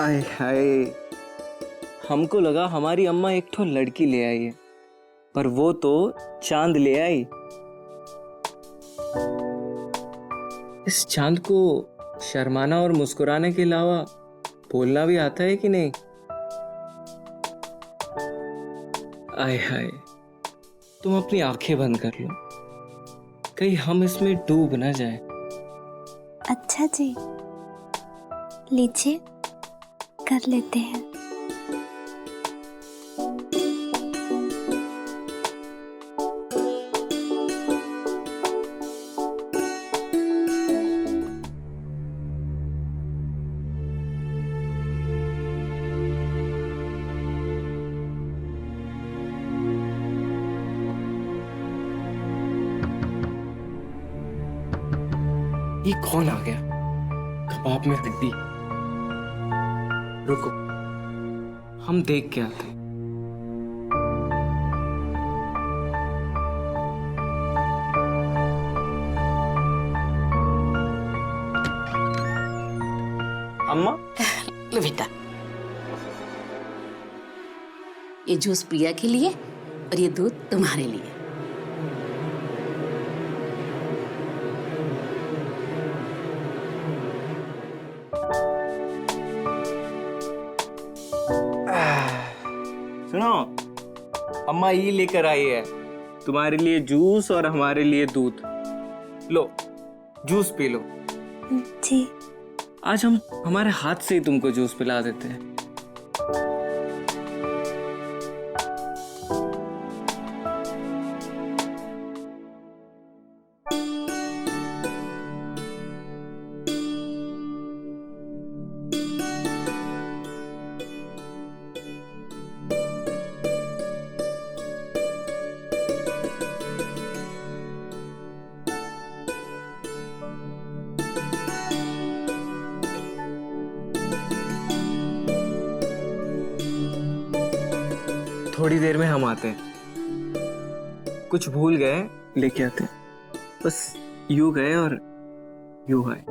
आय हाय, हमको लगा हमारी अम्मा एक ठो लड़की ले आई है, पर वो तो चांद ले आई। इस चांद को शर्माना और मुस्कुराने के अलावा बोलना भी आता है कि नहीं? आय हाय, तुम अपनी आंखें बंद कर लो, कहीं हम इसमें डूब ना जाए। अच्छा जी, लीजिए कर लेते हैं। ये कौन आ गया? कबाब में हड्डी। रुको, हम देख के आते हैं। अम्मा, लो बेटा, ये जूस प्रिया के लिए और ये दूध तुम्हारे लिए। सुनो, अम्मा ये लेकर आई है, तुम्हारे लिए जूस और हमारे लिए दूध। लो, जूस पी लो। जी। आज हम हमारे हाथ से ही तुमको जूस पिला देते हैं। थोड़ी देर में हम आते हैं। कुछ भूल गए, लेके आते हैं। बस यूं गए और यूं आए।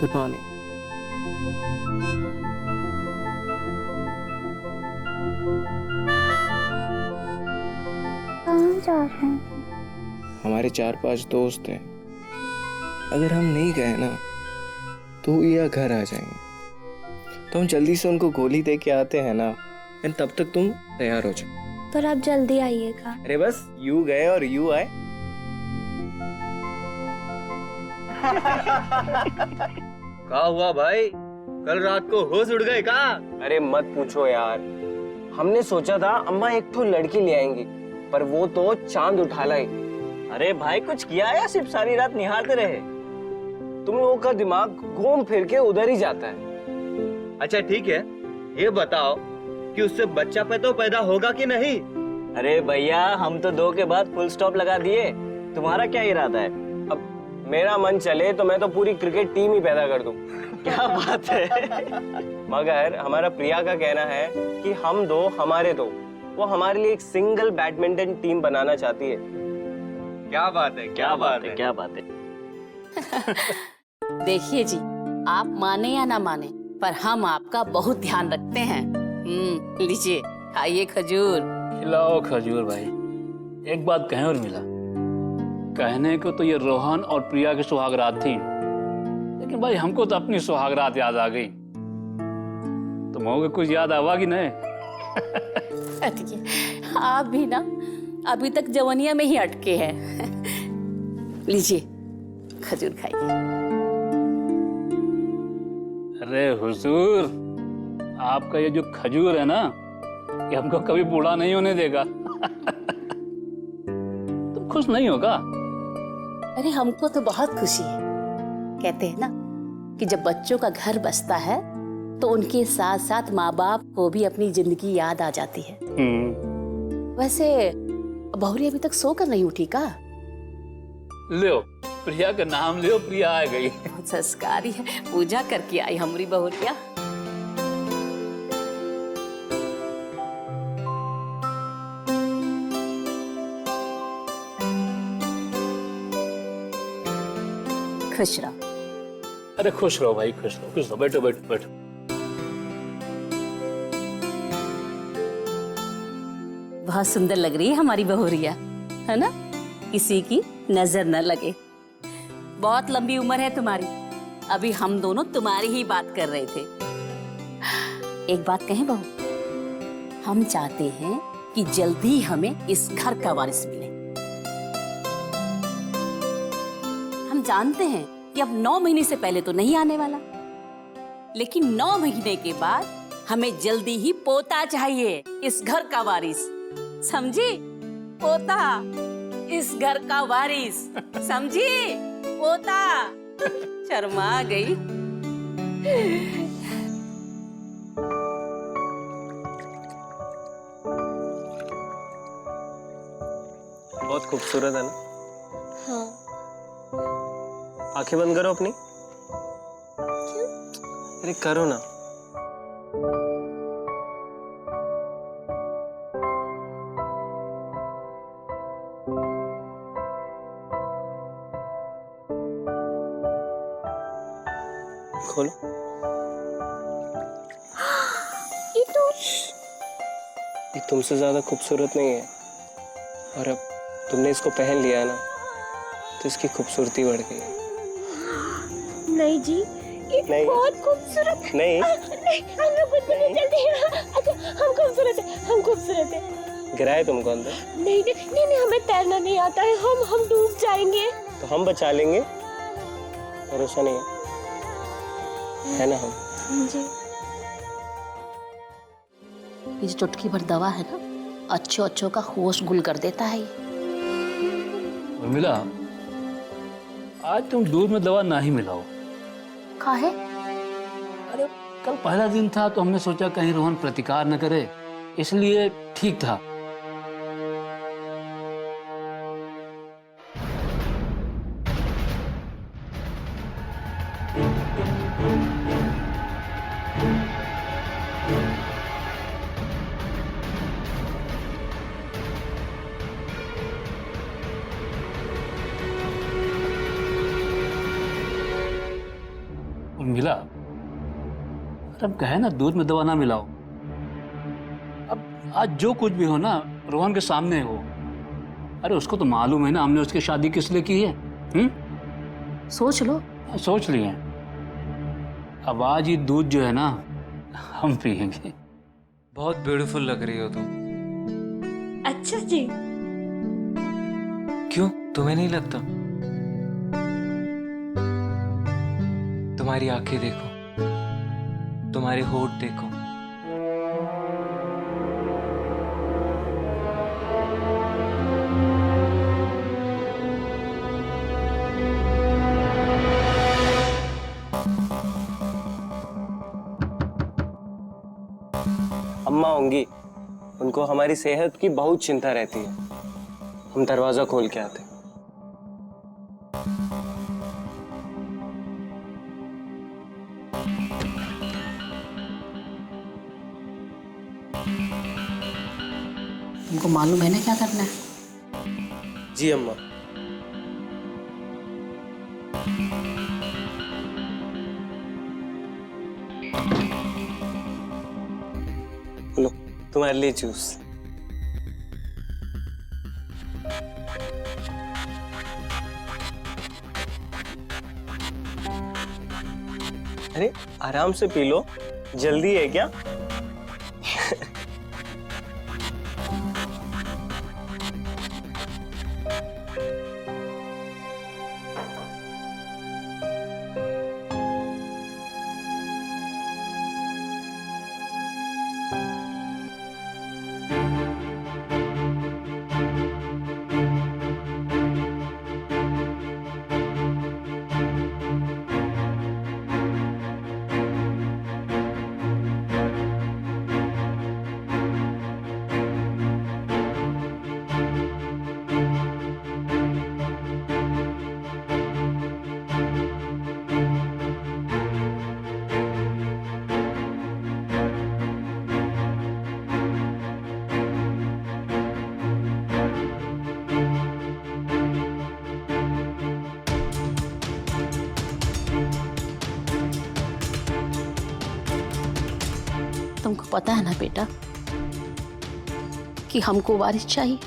Good morning. कहाँ जा रहे हैं? हमारे 4-5 दोस्त हैं, अगर हम नहीं गए ना तो ये घर आ जाएंगे, तो हम जल्दी से उनको गोली दे के आते हैं ना, एंड तब तक तुम तैयार हो जाओ। पर आप जल्दी आइएगा। अरे बस यू गए और यू आए। क्या हुआ भाई, कल रात को होश उड़ गए का? अरे मत पूछो यार, हमने सोचा था अम्मा एक तो लड़की ले आएंगी, पर वो तो चांद उठा लाई। अरे भाई कुछ किया या सिर्फ सारी रात निहारते रहे? तुम लोगों का दिमाग घूम फिर के उधर ही जाता है। अच्छा ठीक है, ये बताओ कि उससे बच्चा पैदा होगा कि नहीं? अरे भैया हम तो 2 के बाद फुल स्टॉप लगा दिए, तुम्हारा क्या इरादा है? अब मेरा मन चले तो मैं तो पूरी क्रिकेट टीम ही पैदा कर दूं। क्या बात है। मगर हमारा प्रिया का कहना है कि हम दो हमारे दो, वो हमारे लिए एक सिंगल बैडमिंटन टीम बनाना चाहती है। क्या बात है, क्या बात है, क्या बात है। देखिए जी, आप माने या ना माने, पर हम आपका बहुत ध्यान रखते हैं। लीजिए खाइए खजूर। खिलाओ खजूर भाई। एक बात कहें और मिला, कहने को तो ये रोहन और प्रिया की सुहागरात थी, लेकिन भाई हमको तो अपनी सुहागरात याद आ गई। तुमको कुछ याद आवा कि नहीं? अटके आप भी ना अभी तक जवानिया में ही अटके हैं। लीजिए खजूर खाइए। अरे हुजूर, आपका ये जो खजूर है ना, ये हमको कभी बूढ़ा नहीं होने देगा। तुम खुश नहीं होगा? अरे हमको तो बहुत खुशी है। कहते हैं ना कि जब बच्चों का घर बसता है तो उनके साथ साथ माँ बाप को भी अपनी जिंदगी याद आ जाती है। वैसे बहुरी अभी तक सोकर नहीं उठी का? लो प्रिया का नाम लियो, प्रिया आ गई। बहुत संस्कारी है, पूजा करके आई हमारी बहुरिया। खुश रहो। अरे खुश रहो भाई, खुश रहो, खुश रहो। बैठो बैठो बैठो। बहुत सुंदर लग रही है हमारी बहुरिया, है ना? किसी की नजर न लगे। बहुत लंबी उम्र है तुम्हारी। अभी हम दोनों तुम्हारी ही बात कर रहे थे। एक बात कहें बहू, हम चाहते हैं कि जल्दी हमें इस घर का वारिस मिले। हम जानते हैं कि अब 9 महीने से पहले तो नहीं आने वाला, लेकिन 9 महीने के बाद हमें जल्दी ही पोता चाहिए, इस घर का वारिस। समझी? पोता, इस घर का वारिस। समझी? पोता। शर्मा गई। बहुत खूबसूरत है ना? हाँ। आंखें बंद करो अपनी। क्यों? अरे करो ना। खोलो। ये तुमसे ज्यादा खूबसूरत नहीं है, और अब तुमने इसको पहन लिया है ना, तो इसकी खूबसूरती बढ़ गई है। नहीं जी, ये नहीं। बहुत खूबसूरत है। नहीं। नहीं, हम लोग कुछ नहीं चलते हैं। अच्छा, हम खूबसूरत है, हम खूबसूरत है। गिराए तुमको अंदर? नहीं नहीं नहीं नहीं, हमें तैरना नहीं आता है, हम डूब जाएंगे। तो हम बचा लेंगे, भरोसा नहीं है ना हम? जी। ये जो चुटकी भर दवा है ना, अच्छों अच्छों का होश गुल कर देता है। मिला, आज तुम दूध में दवा ना ही मिलाओ। का है? अरे कल पहला दिन था तो हमने सोचा कहीं रोहन प्रतिकार न करे, इसलिए ठीक था। मिला, अब कहे ना दूध में दवा ना मिलाओ। अब आज जो कुछ भी हो ना, रोहन के सामने हो। अरे उसको तो मालूम है ना हमने उसकी शादी किस लिए की है। सोच लो। सोच लिए। अब आज ये दूध जो है ना, हम पियेंगे। बहुत ब्यूटीफुल लग रही हो तुम। अच्छा जी। क्यों, तुम्हें नहीं लगता? तुम्हारी आंखें देखो, तुम्हारे होठ देखो। अम्मा होंगी, उनको हमारी सेहत की बहुत चिंता रहती है। हम दरवाजा खोल के आते। तुमको मालूम है ना क्या करना है? जी अम्मा। लो, तुम्हारे लिए जूस। अरे आराम से पी लो, जल्दी है क्या? तुमको पता है ना बेटा कि हमको वारिस चाहिए।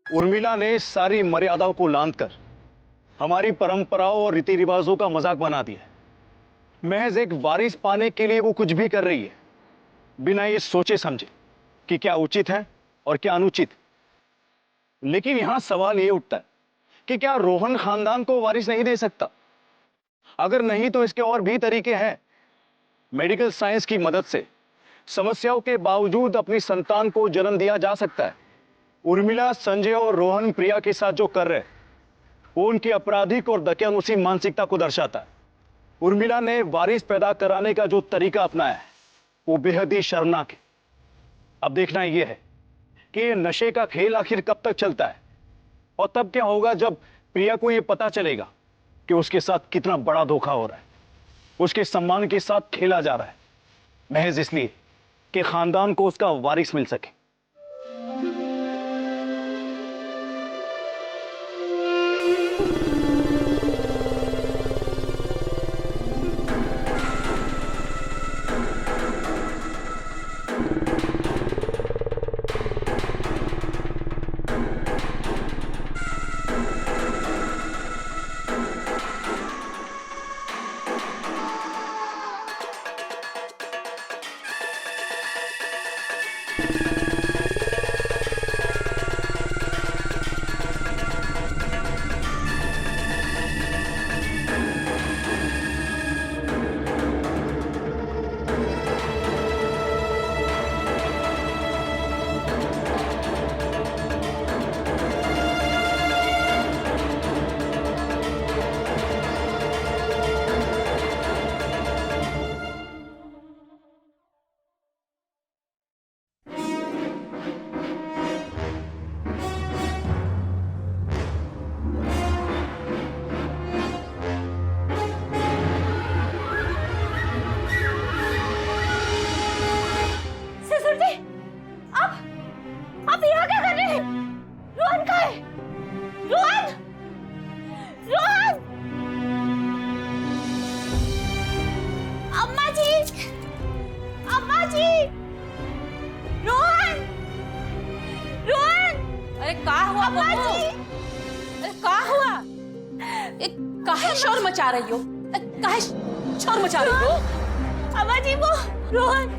उर्मिला ने सारी मर्यादाओं को लांघकर हमारी परंपराओं और रीति रिवाजों का मजाक बना दिया है। महज एक वारिस पाने के लिए वो कुछ भी कर रही है, बिना ये सोचे समझे कि क्या उचित है और क्या अनुचित। लेकिन यहां सवाल ये उठता है कि क्या रोहन खानदान को वारिस नहीं दे सकता? अगर नहीं तो इसके और भी तरीके हैं। मेडिकल साइंस की मदद से समस्याओं के बावजूद अपनी संतान को जन्म दिया जा सकता है। उर्मिला, संजय और रोहन प्रिया के साथ जो कर रहे हैं वो उनकी आपराधिक और दकियानुसी मानसिकता को दर्शाता है। उर्मिला ने वारिस पैदा कराने का जो तरीका अपनाया है वो बेहद ही शर्मनाक है। अब देखना यह है कि ये नशे का खेल आखिर कब तक चलता है और तब क्या होगा जब प्रिया को यह पता चलेगा कि उसके साथ कितना बड़ा धोखा हो रहा है, उसके सम्मान के साथ खेला जा रहा है, महज इसलिए कि खानदान को उसका वारिस मिल सके। काहे शोर मचा रही हो? काहे शोर मचा रही हो? अम्मा जी, वो रोहन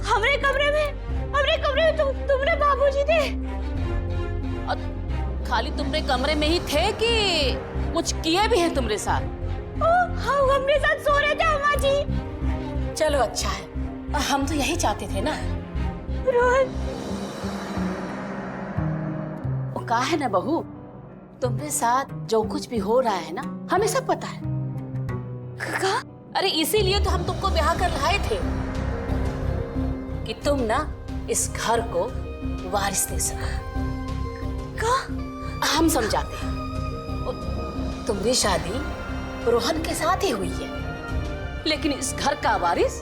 हमरे कमरे में हमरे कमरे में तुमने बाबूजी थे। और खाली तुमरे कमरे में ही थे कि कुछ किए भी हैं तुमरे साथ? हम हमरे साथ सो रहे थे अम्मा जी। चलो अच्छा है, हम तो यही चाहते थे ना। रोहन, वो कहा है ना बहू, तुमरे साथ जो कुछ भी हो रहा है ना, हमें सब पता है। का? अरे इसीलिए तो हम तुमको ब्याह कर लाए थे कि तुम ना इस घर को वारिस दे सको। का? हम समझाते हैं। और तुम्हारी शादी रोहन के साथ ही हुई है, लेकिन इस घर का वारिस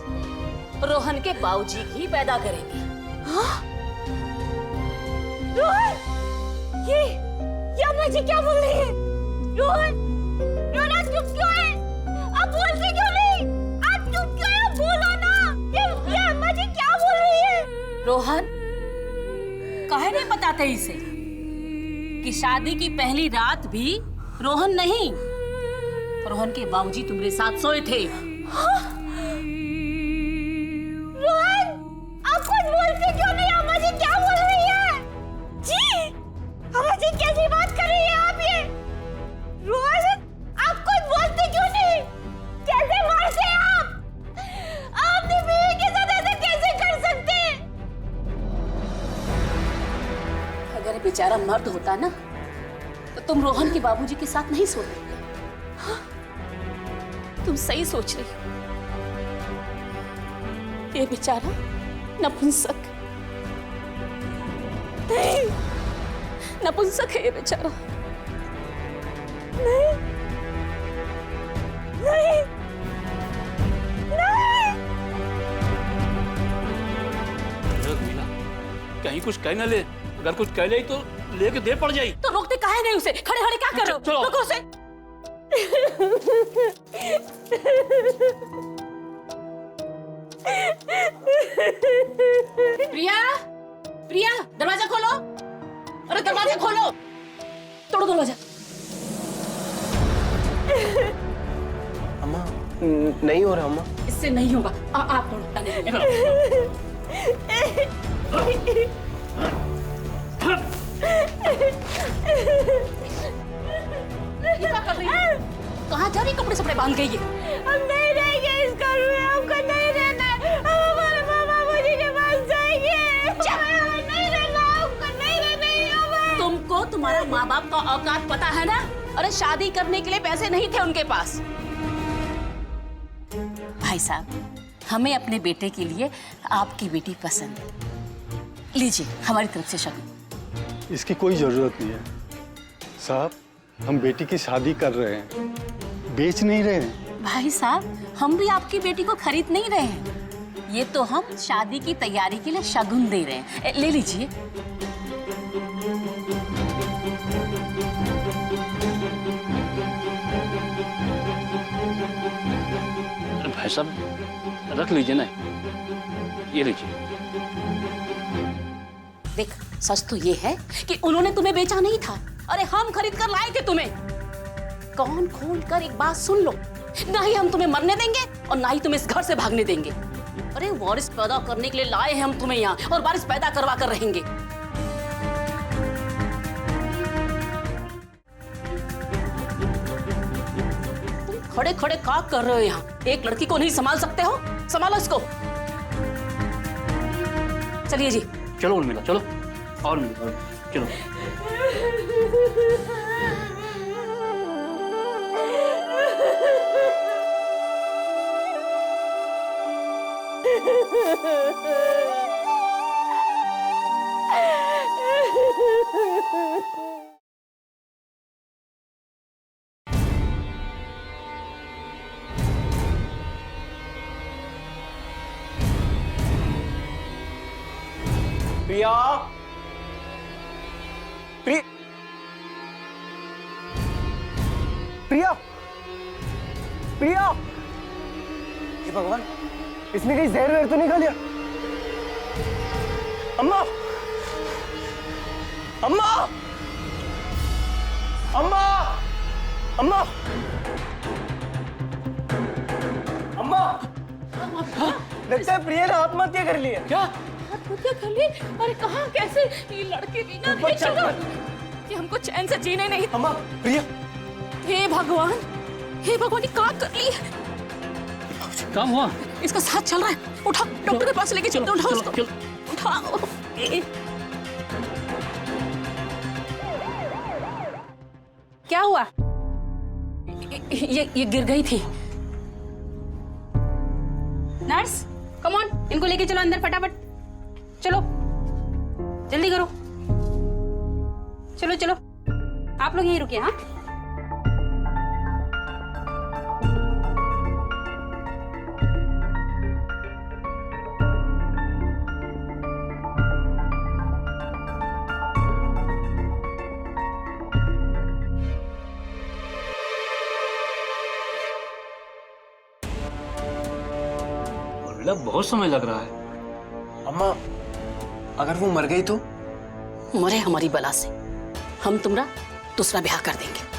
रोहन के बाबूजी ही पैदा करेंगे। हाँ? रोहन, ये अम्मा जी क्या बोल रही है? रोहन, रोहन आप चुप क्यों है? आप बोलते क्यों नहीं? आप चुप क्यों है? बोलो ना। ये अम्मा जी क्या बोल रही है? रोहन, काहे नहीं बताते इसे कि शादी की पहली रात भी रोहन नहीं, रोहन के बाबूजी तुम्हारे साथ सोए थे। रोहन, आप कुछ बोलते क्यों नहीं? अम्मा जी क्या बोल रही है? जी, अम्मा जी कैसी बात कर रही है आप ये? रोहन, आप कुछ बोलते क्यों नहीं? कैसे मारते आप? अपनी बीवी के साथ ऐसे कैसे कर सकते? अगर बेचारा मर्द होता ना, तो तुम रोहन के बाबूजी के साथ नहीं सोते। तुम सही सोच रही हो। ये बेचारा नपुंसक नहीं, नपुंसक है ये बेचारा। नहीं, नहीं, नहीं। मीना, कहीं कुछ कह न ले, अगर कुछ कह ले तो लेके दे पड़ जाई। तो रोकते काहे नहीं उसे? खड़े खड़े क्या कर रहे हो? चलो। रोको उसे। प्रिया, प्रिया, दरवाजा खोलो। अरे दरवाजा खोलो, तोड़ो दरवाजा। अम्मा नहीं हो रहा अम्मा। इससे नहीं होगा। आप तोड़ो। क्या कर रही है? कहाँ जा रही? कपड़े सपड़े बांध गई है। हम नहीं रहेंगे इस घर में, हमको नहीं रहना है। हम हमारे माँ बाबूजी के पास जाएंगे। हमें नहीं रहना, हमको नहीं रहना है। तुमको तुम्हारा माँ बाप का औकात पता है ना? अरे शादी करने के लिए पैसे नहीं थे उनके पास। भाई साहब, हमें अपने बेटे के लिए आपकी बेटी पसंद है। लीजिए हमारी तरफ से शगुन। इसकी कोई जरूरत नहीं है साहब, हम बेटी की शादी कर रहे हैं, बेच नहीं रहे हैं। भाई साहब, हम भी आपकी बेटी को खरीद नहीं रहे हैं, ये तो हम शादी की तैयारी के लिए शगुन दे रहे हैं। ले लीजिए। अरे भाई साहब रख लीजिए ना, ये लीजिए। देख, सच तो ये है कि उन्होंने तुम्हें बेचा नहीं था। अरे हम खरीद कर लाए थे तुम्हें। कान खोल कर एक बात सुन लो, ना ही हम तुम्हें मरने देंगे और ना ही तुम्हें इस घर से भागने देंगे। अरे वारिस पैदा करने के लिए लाए हैं हम तुम्हें यहाँ, और वारिस पैदा करवा कर रहेंगे। तुम खड़े खड़े क्या कर रहे हो यहाँ? एक लड़की को नहीं संभाल सकते हो? संभालो इसको। चलिए जी। चलो उर्मिला, चलो। और मिला, चलो। प्रिया, प्रिया, प्रिया, हे भगवान, इसने कहीं जहर वहर तो नहीं खा लिया? अम्मा, अम्मा, अम्मा, अम्मा, अम्मा, लगता है प्रिया ने आत्महत्या कर ली है। क्या? आत्महत्या कर ली? अरे कहाँ, कैसे? ये लड़के भी ना कि हमको चैन से जीने नहीं। अम्मा, प्रिया। हे भगवान, हे भगवान, ये कहाँ कर ली? काम हुआ? इसका साथ चल रहा है। उठा, डॉक्टर के पास लेके चलते। उठाओ उसको, उठाओ। क्या हुआ? ये गिर गई थी। नर्स, कम ऑन, इनको लेके चलो अंदर फटाफट। चलो, जल्दी करो। चलो चलो, आप लोग यहीं रुकिए। हाँ, बहुत समय लग रहा है। अम्मा, अगर वो मर गई तो? मरे हमारी बला से, हम तुम्हारा दूसरा ब्याह कर देंगे।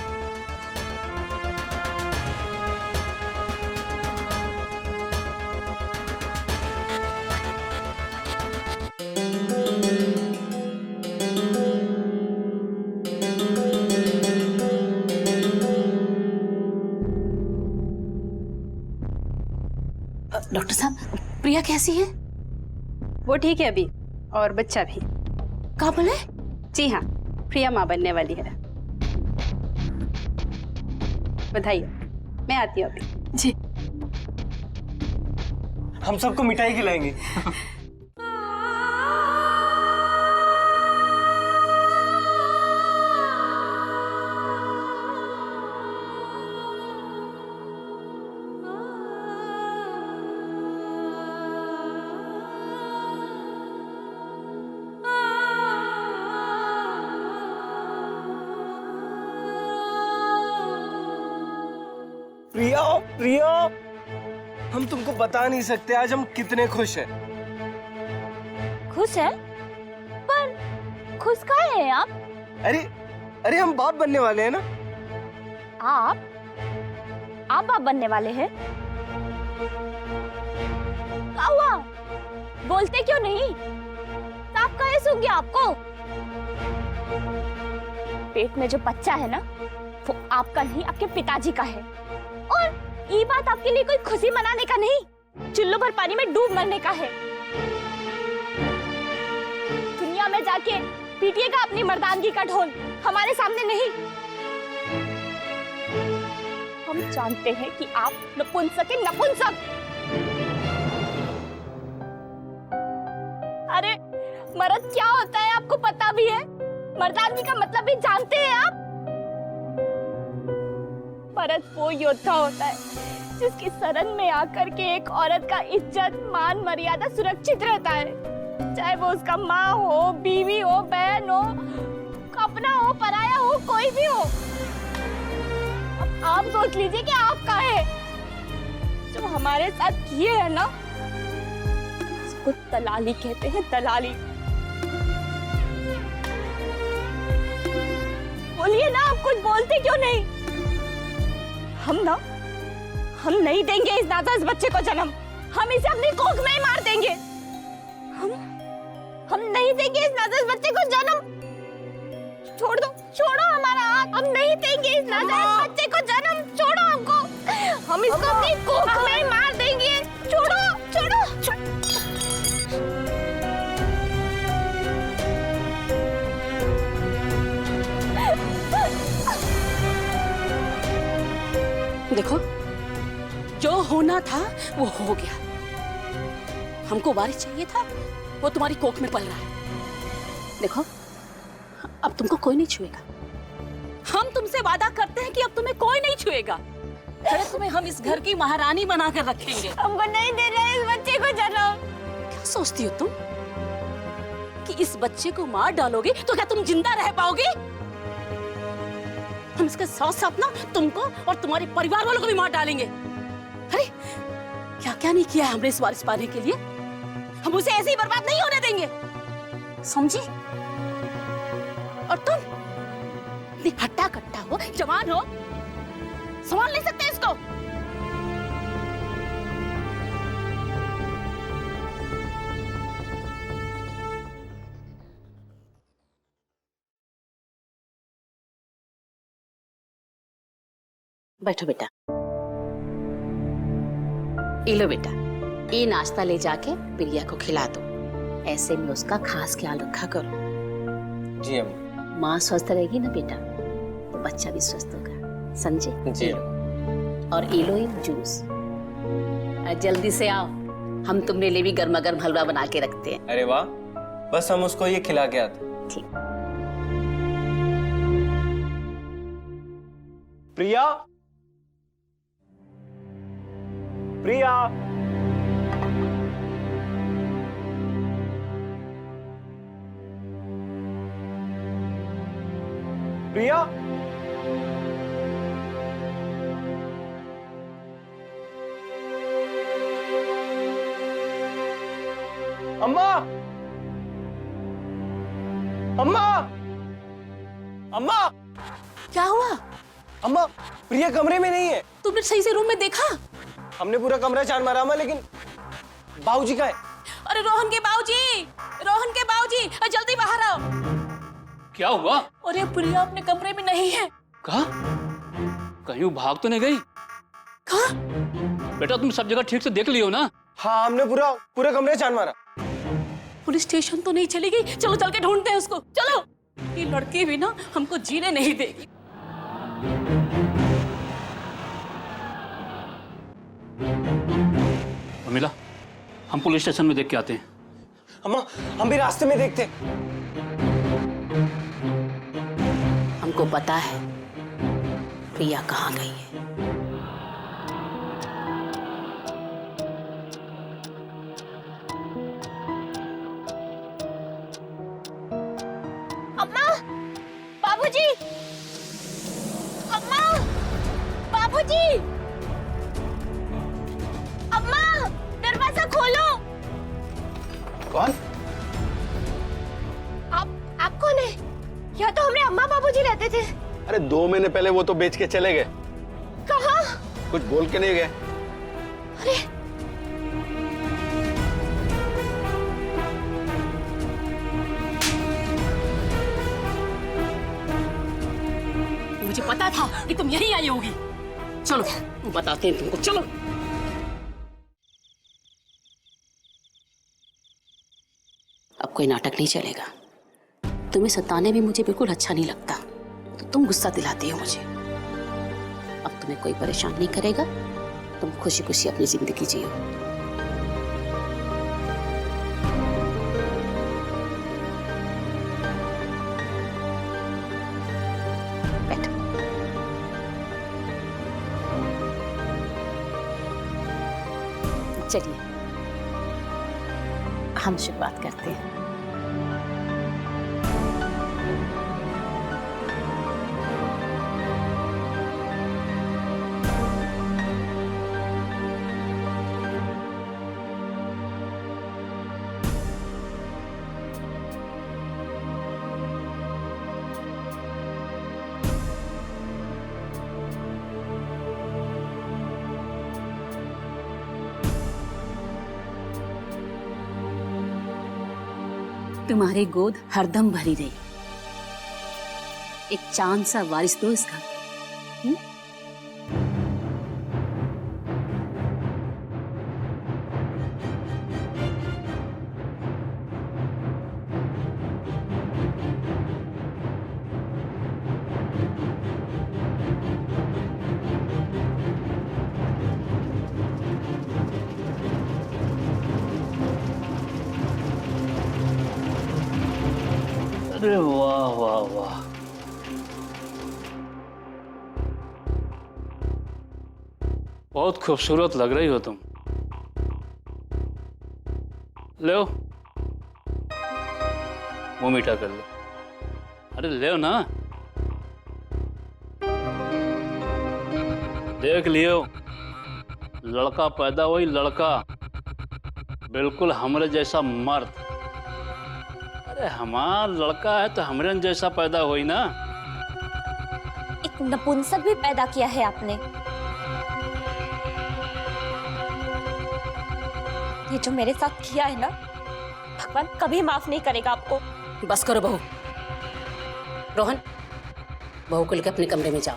डॉक्टर साहब, प्रिया कैसी है? वो ठीक है अभी, और बच्चा भी। कहाँ बोले? जी हाँ, प्रिया माँ बनने वाली है। बधाई हो। मैं आती हूँ अभी। जी। हम सबको मिठाई खिलाएंगे। प्रिया, प्रिया, हम तुमको बता नहीं सकते आज हम कितने खुश हैं। खुश है? पर खुश काहे हैं आप? अरे हम बाप बनने वाले हैं ना। आप बाप बनने वाले हैं? क्या हुआ? बोलते क्यों नहीं? साफ काहे सूख गया आपको? पेट में जो बच्चा है ना, वो आपका नहीं, आपके पिताजी का है। और ये बात आपके लिए कोई खुशी मनाने का नहीं, चुल्लू भर पानी में डूब मरने का है। दुनिया में जाके पीटिएगा अपनी मर्दानगी का ढोल, हमारे सामने नहीं। हम जानते हैं कि आप नपुंसक हैं, नपुंसक। अरे मर्द क्या होता है आपको पता भी है? मर्दानगी का मतलब भी जानते हैं आप? मर्द वो योद्धा होता है जिसकी शरण में आकर के एक औरत का इज्जत, मान, मर्यादा सुरक्षित रहता है, चाहे वो उसका माँ हो, बीवी हो, बहन हो, अपना हो, पराया हो, कोई भी हो। अब आप सोच लीजिए कि आपका है। जो हमारे साथ किए है ना, उसको दलाली कहते हैं, दलाली। बोलिए ना, आप कुछ बोलते क्यों नहीं? हम नहीं देंगे इस नाजायज बच्चे को जन्म। हम इसे अपनी कोख में ही मार देंगे। हम नहीं देंगे इस नाजायज बच्चे को जन्म। छोड़ दो, छोड़ो हमारा हाथ। हम नहीं देंगे इस नाजायज बच्चे को जन्म। छोड़ो हमको, हम इसको अपनी कोख में ही मार देंगे। छोड़ो, छोड़ो, देखो, जो होना था वो हो गया। हमको वारिस चाहिए था, वो तुम्हारी कोख में पल रहा है। देखो, अब तुमको कोई नहीं छुएगा। हम तुमसे वादा करते हैं कि अब तुम्हें कोई नहीं छुएगा। अरे तुम्हें हम इस घर की महारानी बनाकर रखेंगे। हमको नहीं दे रहे इस बच्चे को जन्म। क्या सोचती हो तुम कि इस बच्चे को मार डालोगे तो क्या तुम जिंदा रह पाओगे? हम इसके साथ साथ ना तुमको और तुम्हारे परिवार वालों को भी मार डालेंगे। अरे क्या क्या नहीं किया है हमने इस वारिस पाने के लिए। हम उसे ऐसे ही बर्बाद नहीं होने देंगे, समझी? और तुम इतनी हट्टा कट्टा हो, जवान हो, संभाल नहीं सकते इसको। बैठो बेटा। ये लो बेटा, ये नाश्ता ले जाके प्रिया को खिला दो। ऐसे में उसका खास ख्याल रखा करो। जी अम्मा। माँ स्वस्थ रहेगी ना बेटा, तो बच्चा भी स्वस्थ होगा, समझे? जी। और ये लो एक जूस। जल्दी से आओ, हम तुमने लिए भी गर्मा गर्म हलवा बना के रखते हैं। अरे वाह, बस हम उसको ये खिला के आते। ठीक। प्रिया, प्रिया, प्रिया, अम्मा, अम्मा, अम्मा, क्या हुआ? अम्मा, प्रिया कमरे में नहीं है। तुमने सही से रूम में देखा? हमने पूरा कमरा छान मारा अम्मा, लेकिन बाबूजी का है। अरे रोहन के बाबूजी, रोहन के बाबूजी, जल्दी बाहर आओ। क्या हुआ? अरे प्रिया अपने कमरे में नहीं है। कहा? कहीं वो भाग तो नहीं गई? कहाँ? बेटा तुम सब जगह ठीक से देख लियो ना? हाँ, हमने पूरा कमरा छान मारा। पुलिस स्टेशन तो नहीं चली गई? चलो चल के ढूंढते हैं उसको, चलो। ये लड़की भी ना हमको जीने नहीं देगी। उर्मिला, हम पुलिस स्टेशन में देख के आते हैं। अम्मा, हम भी रास्ते में देखते। हमको पता है प्रिया कहाँ गई है। अम्मा, बाबूजी, अम्मा, बाबूजी, अम्मा, दरवाजा खोलो। कौन? आप कौन है? यहाँ तो हमारे अम्मा बाबूजी रहते थे। अरे 2 महीने पहले वो तो बेच के चले गए। कहाँ? कुछ बोल के नहीं गए। अरे मुझे पता था कि तुम यहीं आई होगी। चलो बताते हैं तुमको, चलो। अब कोई नाटक नहीं चलेगा। तुम्हें सताने में मुझे बिल्कुल अच्छा नहीं लगता, तो तुम गुस्सा दिलाती हो मुझे। अब तुम्हें कोई परेशान नहीं करेगा, तुम खुशी खुशी अपनी जिंदगी जियो। बैठो। चलिए हम शुरुआत करते हैं। तुम्हारी गोद हरदम भरी रही, एक चांद सा वारिस दो इसका। अरे वाह वाह वाह, बहुत खूबसूरत लग रही हो तुम। लो मुंह मीठा कर लो। अरे ले ना, देख लियो, लड़का पैदा हुई, लड़का बिल्कुल हमरे जैसा मर्द। अरे हमारा लड़का है तो हमरे जैसा पैदा हुई ना। एक नपुंसक भी पैदा किया है आपने। ये जो मेरे साथ किया है ना, भगवान कभी माफ नहीं करेगा आपको। बस करो बहू। रोहन, बहू को लेकर अपने कमरे में जाओ।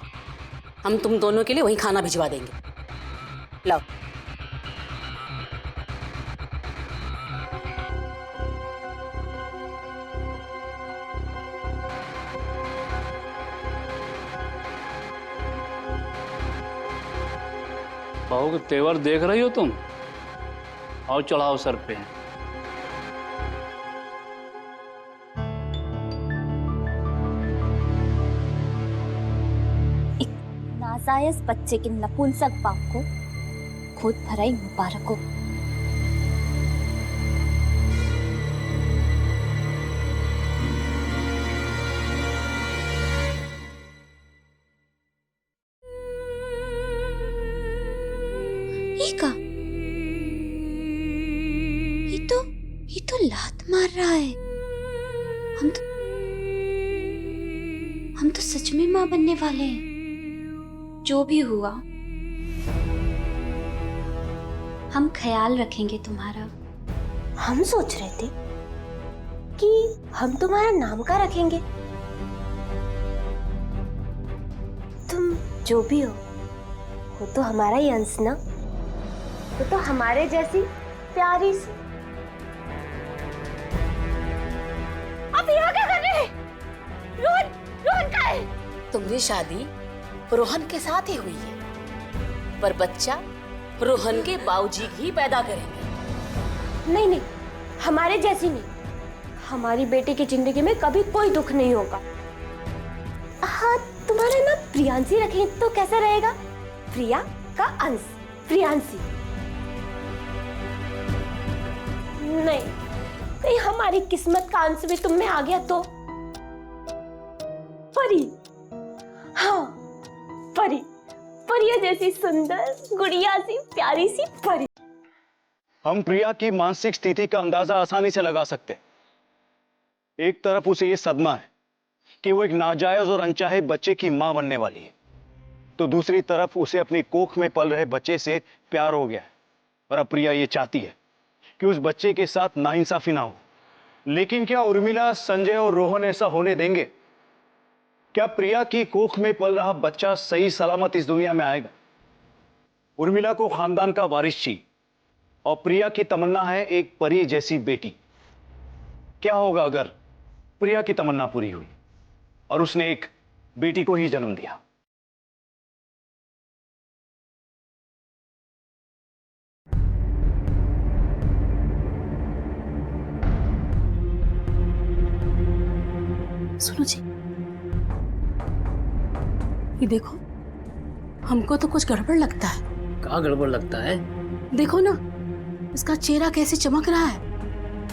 हम तुम दोनों के लिए वहीं खाना भिजवा देंगे। लाओ। बहू के तेवर देख रही हो तुम? और चढ़ाओ सर पे। नाजायज बच्चे के नपुंसक बाप को खुद भराई मुबारक हो। ये तो लात मार रहा है। हम तो सच में माँ बनने वाले हैं। जो भी हुआ हम ख्याल रखेंगे तुम्हारा। हम सोच रहे थे कि हम तुम्हारा नाम का रखेंगे। तुम जो भी हो वो तो हमारा ही अंश ना। वो तो हमारे जैसी प्यारी सी। आप यहाँ क्या कर रहे हैं? रोहन, रोहन कहाँ है? तुम्हारी शादी रोहन के साथ ही हुई है, पर बच्चा रोहन के बाबूजी ही पैदा करेंगे। नहीं नहीं, हमारे जैसी नहीं। हमारी बेटी की जिंदगी में कभी कोई दुख नहीं होगा। हाँ, तुम्हारा नाम प्रियांशी रखें तो कैसा रहेगा? प्रिया का अंश, प्रियांशी। नहीं, कहीं हमारी किस्मत का अंश भी तुम में आ गया तो? परी, हाँ परी, परिया जैसी सुंदर गुड़िया सी प्यारी सी परी। हम प्रिया की मानसिक स्थिति का अंदाजा आसानी से लगा सकते हैं। एक तरफ उसे यह सदमा है कि वो एक नाजायज और अनचाहे बच्चे की मां बनने वाली है, तो दूसरी तरफ उसे अपनी कोख में पल रहे बच्चे से प्यार हो गया है। और अब प्रिया ये चाहती है कि उस बच्चे के साथ नाइंसाफी ना हो। लेकिन क्या उर्मिला, संजय और रोहन ऐसा होने देंगे? क्या प्रिया की कोख में पल रहा बच्चा सही सलामत इस दुनिया में आएगा? उर्मिला को खानदान का वारिस चाहिए और प्रिया की तमन्ना है एक परी जैसी बेटी। क्या होगा अगर प्रिया की तमन्ना पूरी हुई और उसने एक बेटी को ही जन्म दिया? सुनो जी, ये देखो, हमको तो कुछ गड़बड़ लगता है। क्या गड़बड़ लगता है? देखो ना, इसका चेहरा कैसे चमक रहा है।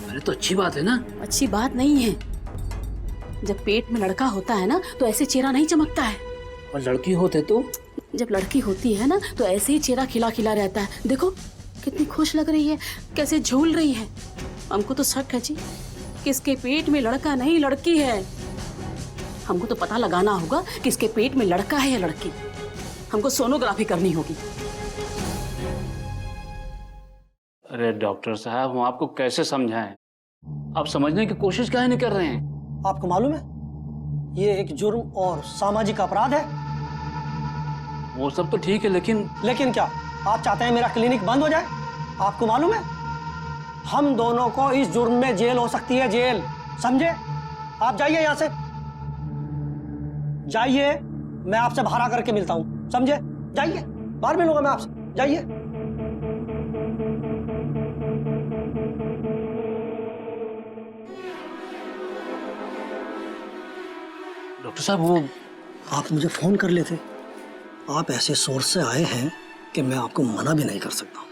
अरे तो अच्छी बात है ना। अच्छी बात नहीं है। जब पेट में लड़का होता है ना तो ऐसे चेहरा नहीं चमकता है। और लड़की होते तो? जब लड़की होती है ना तो ऐसे ही चेहरा खिला खिला रहता है। देखो कितनी खुश लग रही है, कैसे झूल रही है। हमको तो शक है जी कि इसके पेट में लड़का नहीं लड़की है। हमको तो पता लगाना होगा कि इसके पेट में लड़का है या लड़की। हमको सोनोग्राफी करनी होगी। अरे डॉक्टर साहब, हम आपको कैसे समझाएं? आप समझने की कोशिश काहे नहीं कर रहे हैं? आपको मालूम है ये एक जुर्म और सामाजिक अपराध है। वो सब तो ठीक है, लेकिन क्या आप चाहते हैं मेरा क्लिनिक बंद हो जाए? आपको मालूम है हम दोनों को इस जुर्म में जेल हो सकती है, जेल। समझे? आप जाइए यहाँ से, जाइए। मैं आपसे बाहर आकर के मिलता हूँ, समझे? जाइए, बाहर मिलूंगा मैं आपसे, जाइए। डॉक्टर साहब, वो आप मुझे फोन कर लेते। आप ऐसे सोर्स से आए हैं कि मैं आपको मना भी नहीं कर सकता हूँ।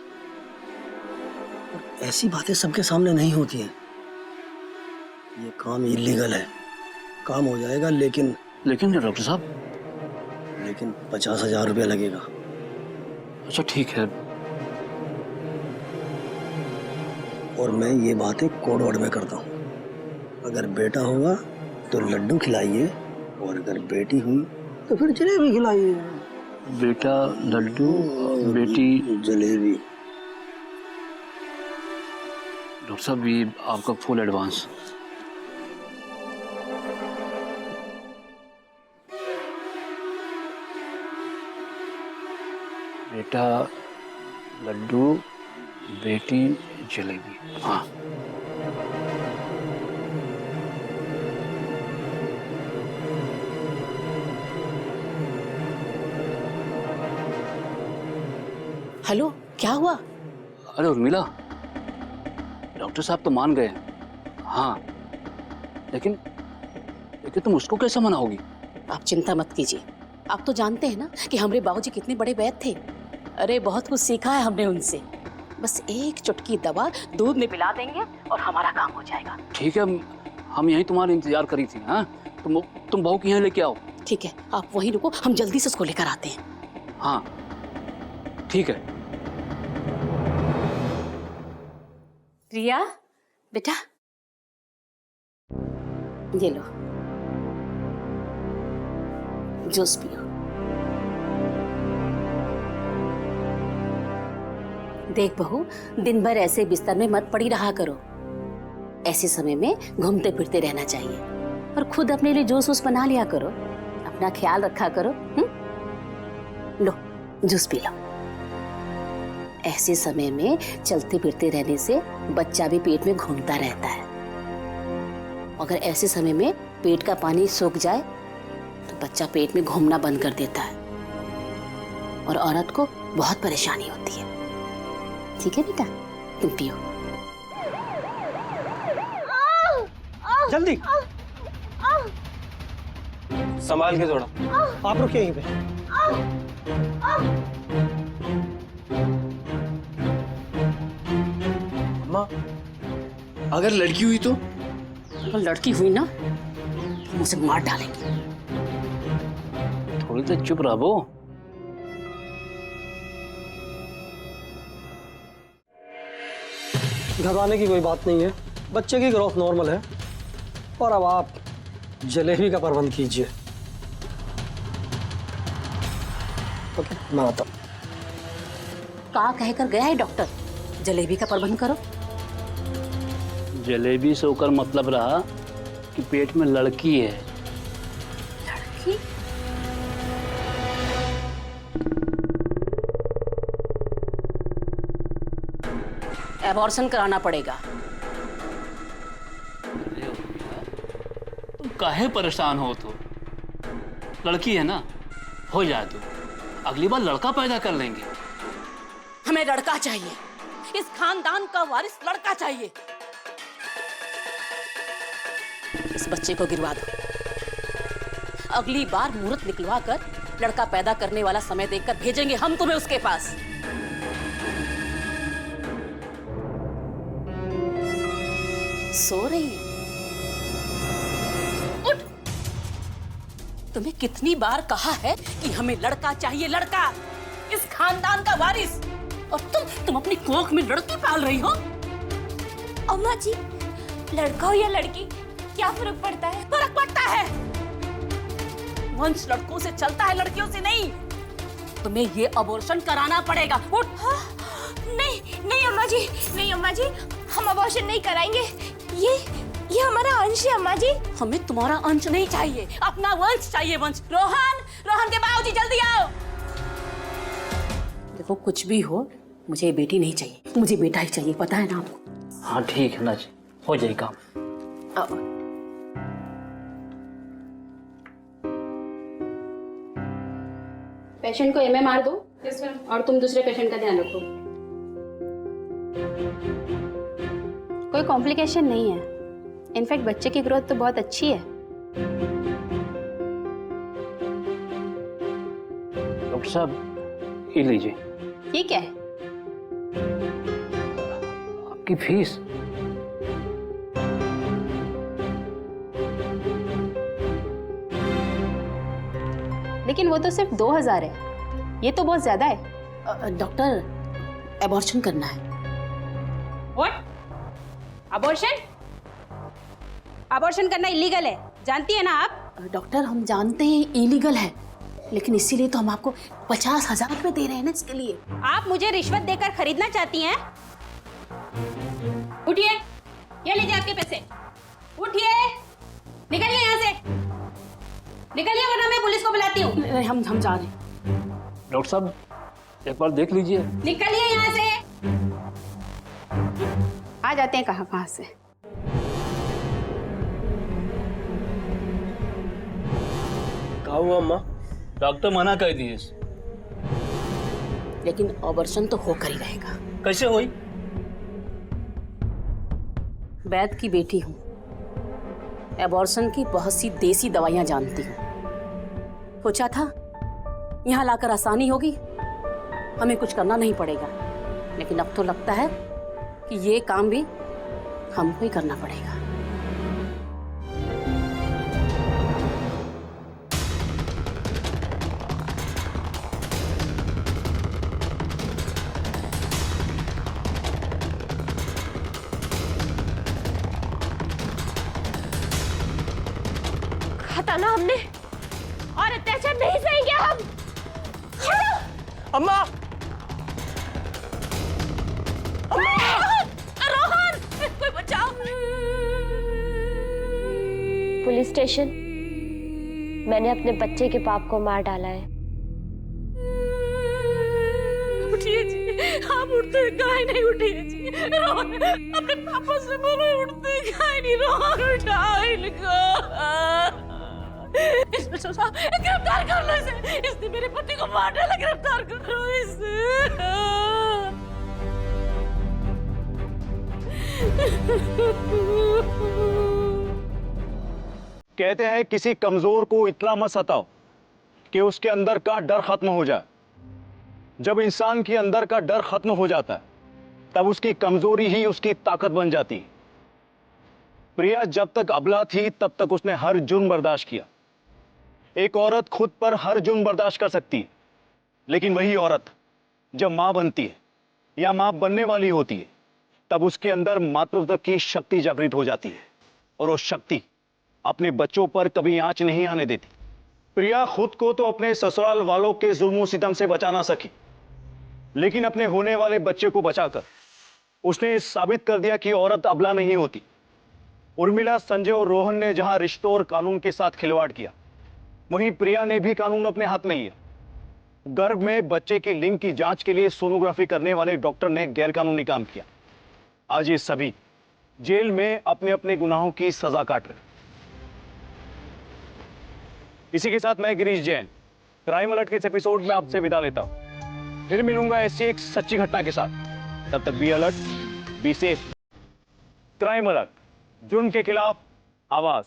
ऐसी बातें सबके सामने नहीं होती हैं। ये काम इलीगल है। काम हो जाएगा, लेकिन क्या डॉक्टर साहब? लेकिन 50,000 रुपया लगेगा। अच्छा ठीक है। और मैं ये बातें कोड वर्ड में करता हूँ। अगर बेटा होगा तो लड्डू खिलाइए, और अगर बेटी हुई तो फिर जलेबी खिलाइए। बेटा लड्डू, बेटी जलेबी। डॉक्टर साहब, ये आपका फुल एडवांस। बेटा लड्डू, बेटी जलेबी। हाँ, हेलो, क्या हुआ? अरे उर्मिला, डॉक्टर साहब तो मान गए हैं। हाँ, लेकिन तुम उसको कैसे मनाओगी? आप चिंता मत कीजिए। आप तो जानते हैं ना कि हमारे बाबूजी कितने बड़े वैद्य थे। अरे बहुत कुछ सीखा है हमने उनसे। बस एक चुटकी दवा दूध में पिला देंगे और हमारा काम हो जाएगा। ठीक है, हम यहीं तुम्हारा इंतजार करी थी। हाँ, तुम बहू की यहाँ लेके आओ। ठीक है, आप वहीं रुको, हम जल्दी से उसको लेकर आते हैं। हाँ ठीक है। प्रिया बेटा, ये लो जूस पियो। देख बहू, दिन भर ऐसे बिस्तर में मत पड़ी रहा करो। ऐसे समय में घूमते फिरते रहना चाहिए और खुद अपने लिए जूस वूस बना लिया करो। अपना ख्याल रखा करो। लो जूस पी लो। ऐसे समय में चलते फिरते रहने से बच्चा भी पेट में घूमता रहता है। अगर ऐसे समय में पेट का पानी सूख जाए तो बच्चा पेट में घूमना बंद कर देता है और औरत को बहुत परेशानी होती है। ठीक है बेटा, तुम पियो। जल्दी संभाल के थोड़ा। आप रुकिए यहीं पे। माँ, अगर लड़की हुई तो? अगर लड़की हुई ना तो मुझे मार डालेंगे। थोड़ी देर चुप रहो। घबराने की कोई बात नहीं है, बच्चे की ग्रोथ नॉर्मल है। और अब आप जलेबी का प्रबंध कीजिए। ओके, मैं आता हूँ। क्या कहकर गया है डॉक्टर? जलेबी का प्रबंध करो। जलेबी से होकर मतलब रहा कि पेट में लड़की है। लड़की? एबॉर्शन कराना पड़ेगा। तुम काहे परेशान हो? तो लड़की है ना, हो जाए तो अगली बार लड़का पैदा कर लेंगे। हमें लड़का चाहिए, इस खानदान का वारिस लड़का चाहिए। इस बच्चे को गिरवा दो। अगली बार मुहूर्त निकलवा कर लड़का पैदा करने वाला समय देखकर भेजेंगे हम तुम्हें उसके पास। सो रही है? उठ! तुम्हें कितनी बार कहा है कि हमें लड़का चाहिए, लड़का, इस खानदान का वारिस, और तुम अपनी कोख में लड़की पाल रही हो। अम्मा जी, लड़का हो या लड़की क्या फर्क पड़ता है? फर्क पड़ता है। वंश लड़कों से चलता है, लड़कियों से नहीं। तुम्हें ये अबॉर्शन कराना पड़ेगा। उठ! नहीं नहीं अम्मा जी, नहीं अम्मा जी, हम अबॉर्शन नहीं कराएंगे। ये हमारा अंश है अम्मा जी। हमें तुम्हारा अंश नहीं चाहिए, अपना वंश चाहिए, वंश। रोहन के बाबूजी जल्दी आओ। देखो कुछ भी हो, मुझे बेटी नहीं चाहिए, मुझे बेटा ही चाहिए, पता है ना आपको। हाँ ठीक है ना जी, हो जाए काम। पेशेंट को एमएमआर दो और तुम दूसरे पेशेंट का ध्यान रखो। कोई कॉम्प्लिकेशन नहीं है। इनफैक्ट बच्चे की ग्रोथ तो बहुत अच्छी है। डॉक्टर साहब ये लीजिए। ये क्या है? आपकी फीस। लेकिन वो तो सिर्फ 2000 है, ये तो बहुत ज्यादा है। डॉक्टर, एबॉर्शन करना है। व्हाट? अबॉर्शन? अबॉर्शन करना इलीगल है, जानती है ना आप? डॉक्टर हम जानते हैं इलीगल है, लेकिन इसीलिए तो हम आपको 50,000 रुपए दे रहे हैं ना इसके लिए। आप मुझे रिश्वत देकर खरीदना चाहती हैं? उठिए, ये लीजिए आपके पैसे। उठिए, निकलिए यहाँ से, निकलिए वरना मैं पुलिस को बुलाती हूँ। हम जा रहे हैं। डॉक्टर साहब एक बार देख लीजिए। निकलिए यहाँ से। आ जाते हैं कहाँ कहाँ से। क्या हुआ अम्मा? डॉक्टर मना कर दिए। लेकिन ऑपरेशन तो होकर ही रहेगा। कैसे हुई? वैद की बेटी हूँ, एबॉर्शन की बहुत सी देसी दवाइयाँ जानती हूँ। सोचा था यहाँ लाकर आसानी होगी, हमें कुछ करना नहीं पड़ेगा, लेकिन अब तो लगता है कि ये काम भी हमको ही करना पड़ेगा। कहा था ना हमने, और अत्याचार नहीं सहेंगे हम। अम्मा! रोहन, कोई बचाओ। पुलिस स्टेशन, मैंने अपने बच्चे के पाप को मार डाला है। उठिए जी, आप उठते काहे नहीं? उठिए जी, रोहन अपने पापा से बोलो उठते काहे नहीं? रोहन उठाओ इनको। इंस्पेक्टर साहब, गिरफ्तार कर लो इसे। इसने मेरे पति को मार डाला, गिरफ्तार करो इसे। कहते हैं किसी कमजोर को इतना मत सताओ कि उसके अंदर का डर खत्म हो जाए। जब इंसान के अंदर का डर खत्म हो जाता है तब उसकी कमजोरी ही उसकी ताकत बन जाती है। प्रिया जब तक अबला थी तब तक उसने हर जुर्म बर्दाश्त किया। एक औरत खुद पर हर जुर्म बर्दाश्त कर सकती है, लेकिन वही औरत जब मां बनती है या मां बनने वाली होती है तब उसके अंदर मातृत्व की शक्ति जागृत हो जाती है, और वो शक्ति अपने बच्चों पर कभी आंच नहीं आने देती। प्रिया खुद को तो अपने ससुराल वालों के जुल्म सितम से बचा ना सकी, लेकिन अपने होने वाले बच्चे को बचाकर उसने साबित कर दिया कि औरत अबला नहीं होती। उर्मिला, संजय और रोहन ने जहां रिश्तों और कानून के साथ खिलवाड़ किया, वहीं प्रिया ने भी कानून अपने हाथ में लिया। गर्भ में बच्चे की लिंग की जांच के लिए सोनोग्राफी करने वाले डॉक्टर ने गैरकानूनी काम किया। आज ये सभी जेल में अपने अपने गुनाहों की सजा काट रहे। इसी के साथ मैं गिरीश जैन क्राइम अलर्ट के इस एपिसोड में आपसे विदा लेता हूं। फिर मिलूंगा ऐसी एक सच्ची घटना के साथ। तब तक be alert, be safe. Crime alert, जुर्म के खिलाफ आवाज।